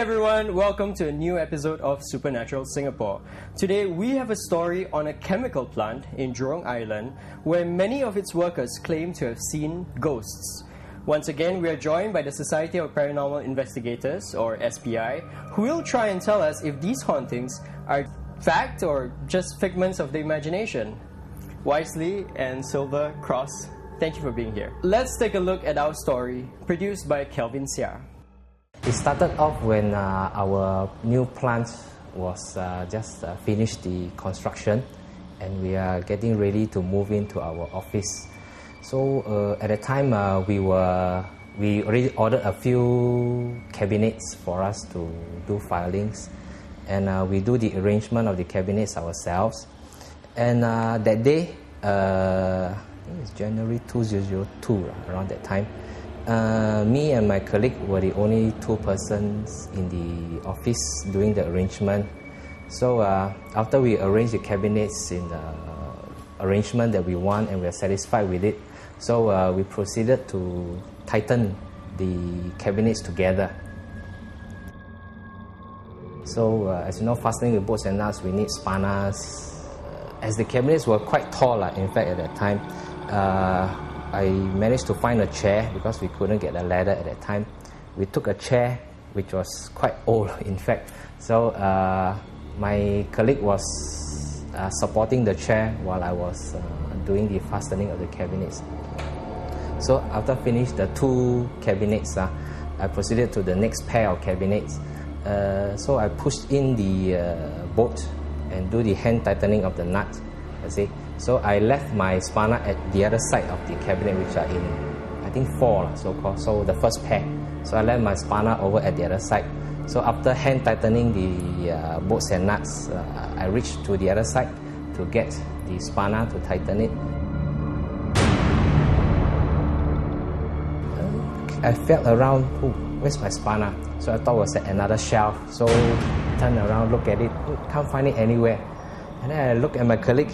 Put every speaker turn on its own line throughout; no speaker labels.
everyone, welcome to a new episode of Supernatural Singapore. Today we have a story on a chemical plant in Jurong Island where many of its workers claim to have seen ghosts. Once again, we are joined by the Society of Paranormal Investigators, or SPI, who will try and tell us if these hauntings are fact or just figments of the imagination. Wisely and Silver Cross, thank you for being here. Let's take a look at our story, produced by Kelvin Seah.
It started off when our new plant was just finished the construction and we are getting ready to move into our office. So at the time we already ordered a few cabinets for us to do filings, and we do the arrangement of the cabinets ourselves. And that day, I think it's January 2002, around that time, me and my colleague were the only two persons in the office doing the arrangement. So after we arranged the cabinets in the arrangement that we want and we are satisfied with it, so we proceeded to tighten the cabinets together. So as you know, fastening with bolts and nuts, we need spanners. As the cabinets were quite tall, in fact at that time, I managed to find a chair because we couldn't get a ladder at that time. We took a chair which was quite old in fact. So my colleague was supporting the chair while I was doing the fastening of the cabinets. So after finished the two cabinets, I proceeded to the next pair of cabinets. So I pushed in the bolt and do the hand tightening of the nut. So I left my spanner at the other side of the cabinet, which are in, I think, 4 so-called. So the first pair. So I left my spanner over at the other side. So after hand tightening the bolts and nuts, I reached to the other side to get the spanner to tighten it. I felt around, where's my spanner? So I thought it was at another shelf. So turn around, look at it, can't find it anywhere. And then I look at my colleague.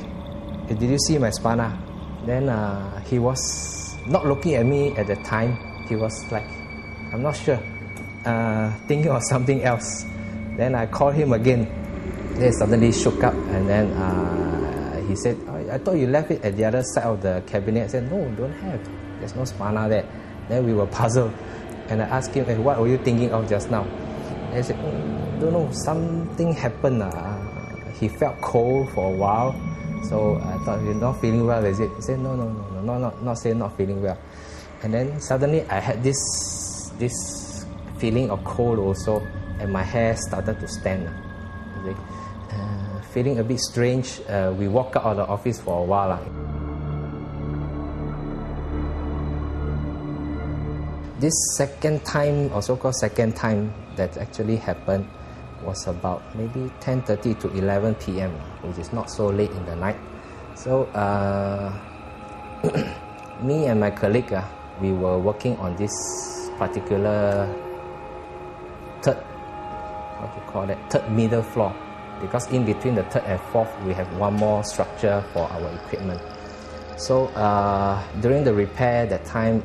Did you see my spanner? Then he was not looking at me at the time. He was like, I'm not sure, thinking of something else. Then I called him again. Then suddenly shook up, and then he said, I thought you left it at the other side of the cabinet. I said, no, don't have. There's no spanner there. Then we were puzzled. And I asked him, hey, what were you thinking of just now? And he said, don't know, something happened. He felt cold for a while. So I thought, you're not feeling well, is it? He said, no, not saying not feeling well. And then suddenly I had this feeling of cold also, and my hair started to stand. Feeling a bit strange, we walked out of the office for a while. This second time, or so-called second time that actually happened, was about maybe 10:30 to 11 p.m., which is not so late in the night. So me and my colleague, we were working on this particular third middle floor, because in between the third and fourth we have one more structure for our equipment. So during the repair that time,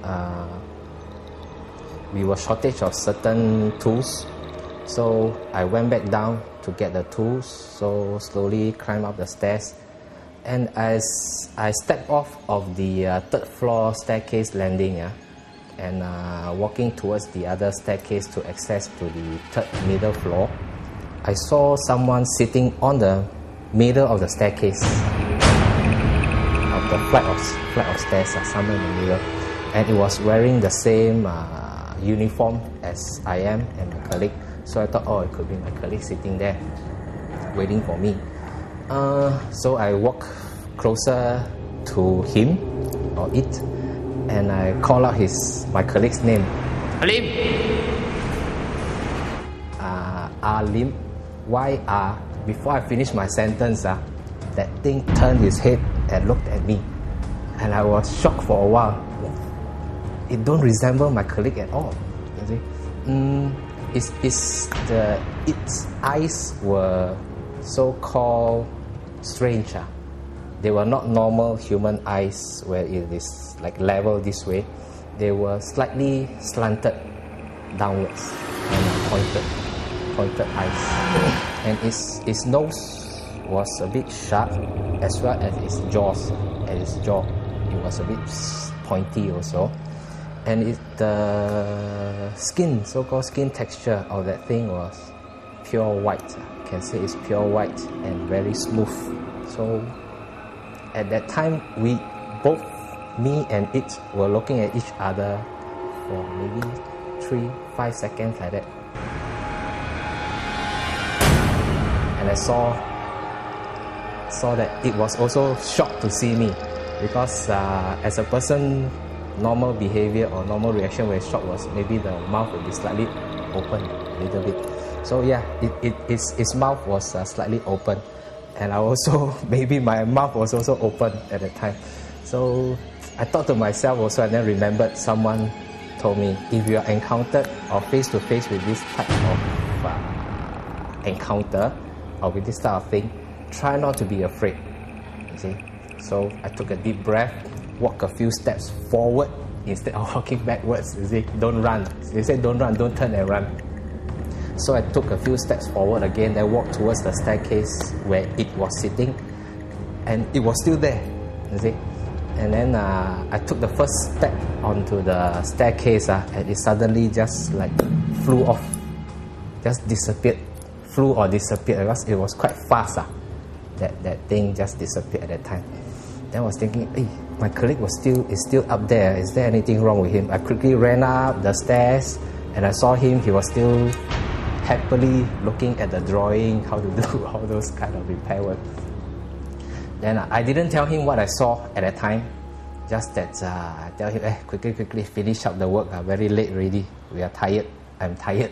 we were shortage of certain tools. So I went back down to get the tools, so slowly climbed up the stairs. And as I stepped off of the third floor staircase landing, and walking towards the other staircase to access to the third middle floor, I saw someone sitting on the middle of the staircase, of the flight of stairs, somewhere in the middle. And it was wearing the same uniform as I am and my colleague. So I thought, it could be my colleague sitting there, waiting for me. So I walked closer to him, or it, and I called out my colleague's name. Alim! Alim. Y-R. Before I finished my sentence, that thing turned his head and looked at me. And I was shocked for a while. It don't resemble my colleague at all. You see? Its eyes were so-called strange. They were not normal human eyes where it is like level this way. They were slightly slanted downwards and pointed. pointed eyes. And its nose was a bit sharp, as well as its jaws. And its jaw, it was a bit pointy also. And the skin, so-called skin texture of that thing was pure white. You can say it's pure white and very smooth. So at that time, both me and it were looking at each other for maybe 3-5 seconds like that. And I saw that it was also shocked to see me, because as a person, normal behavior or normal reaction when shocked was maybe the mouth would be slightly open a little bit. So yeah, its mouth was slightly open, and I also maybe my mouth was also open at the time. So I thought to myself also, and then remembered someone told me, if you are encountered or face to face with this type of encounter or with this type of thing, try not to be afraid. You see. So I took a deep breath, walk a few steps forward instead of walking backwards. You see, don't run. They say don't run, don't turn and run. So I took a few steps forward again, then walked towards the staircase where it was sitting, and it was still there. You see. And then I took the first step onto the staircase, and it suddenly just like flew off, just disappeared, flew or disappeared, because it was quite fast. That thing just disappeared at that time. Then I was thinking, hey, my colleague is still up there. Is there anything wrong with him? I quickly ran up the stairs, and I saw him. He was still happily looking at the drawing, how to do all those kind of repair work. Then I didn't tell him what I saw at that time. Just that I tell him, quickly finish up the work. Very late already. We are tired. I'm tired.